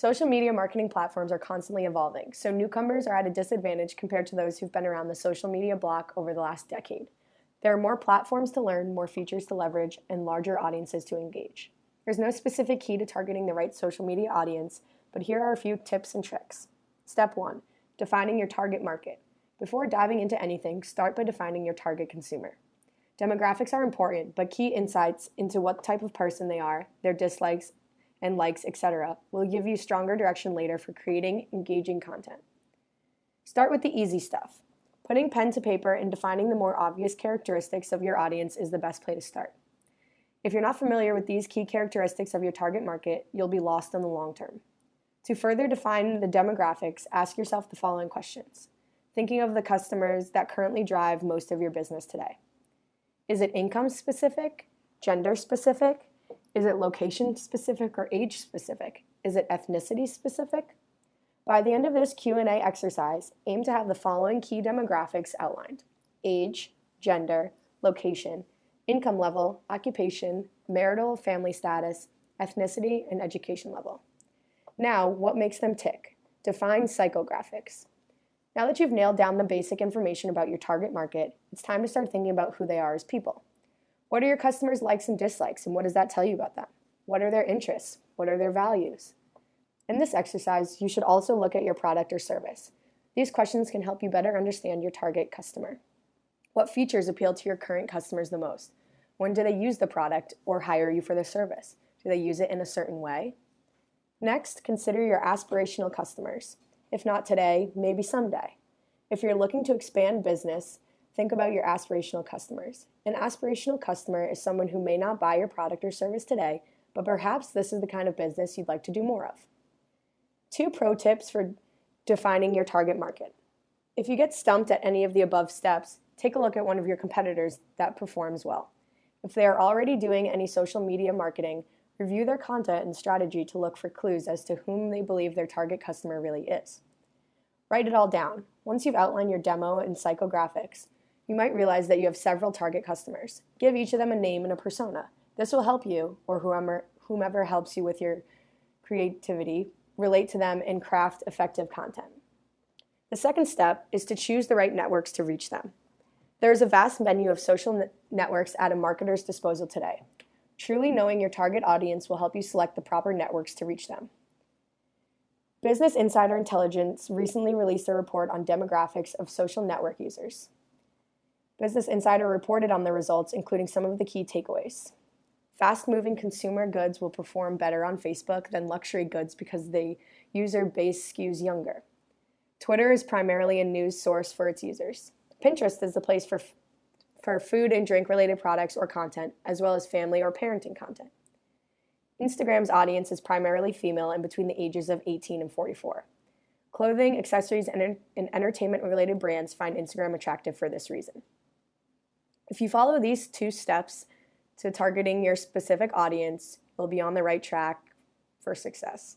Social media marketing platforms are constantly evolving, so newcomers are at a disadvantage compared to those who've been around the social media block over the last decade. There are more platforms to learn, more features to leverage, and larger audiences to engage. There's no specific key to targeting the right social media audience, but here are a few tips and tricks. Step 1. Defining your target market. Before diving into anything, start by defining your target consumer. Demographics are important, but key insights into what type of person they are, their dislikes and likes, etc., will give you stronger direction later for creating engaging content. Start with the easy stuff. Putting pen to paper and defining the more obvious characteristics of your audience is the best place to start. If you're not familiar with these key characteristics of your target market, you'll be lost in the long term. To further define the demographics, ask yourself the following questions. Thinking of the customers that currently drive most of your business today. Is it income specific? Gender specific? Is it location specific or age specific? Is it ethnicity specific? By the end of this Q&A exercise, aim to have the following key demographics outlined: age, gender, location, income level, occupation, marital family status, ethnicity, and education level. Now, what makes them tick? Define psychographics. Now that you've nailed down the basic information about your target market, it's time to start thinking about who they are as people. What are your customers' likes and dislikes, and what does that tell you about them? What are their interests? What are their values? In this exercise, you should also look at your product or service. These questions can help you better understand your target customer. What features appeal to your current customers the most? When do they use the product or hire you for the service? Do they use it in a certain way? Next, consider your aspirational customers. If not today, maybe someday. If you're looking to expand business, think about your aspirational customers. An aspirational customer is someone who may not buy your product or service today, but perhaps this is the kind of business you'd like to do more of. 2 pro tips for defining your target market. If you get stumped at any of the above steps, take a look at one of your competitors that performs well. If they are already doing any social media marketing, review their content and strategy to look for clues as to whom they believe their target customer really is. Write it all down. Once you've outlined your demo and psychographics, you might realize that you have several target customers. Give each of them a name and a persona. This will help you, or whomever helps you with your creativity, relate to them and craft effective content. The second step is to choose the right networks to reach them. There is a vast menu of social networks at a marketer's disposal today. Truly knowing your target audience will help you select the proper networks to reach them. Business Insider Intelligence recently released a report on demographics of social network users. Business Insider reported on the results, including some of the key takeaways. Fast-moving consumer goods will perform better on Facebook than luxury goods because the user base skews younger. Twitter is primarily a news source for its users. Pinterest is the place for food and drink-related products or content, as well as family or parenting content. Instagram's audience is primarily female and between the ages of 18 and 44. Clothing, accessories, and entertainment-related brands find Instagram attractive for this reason. If you follow these 2 steps to targeting your specific audience, you'll be on the right track for success.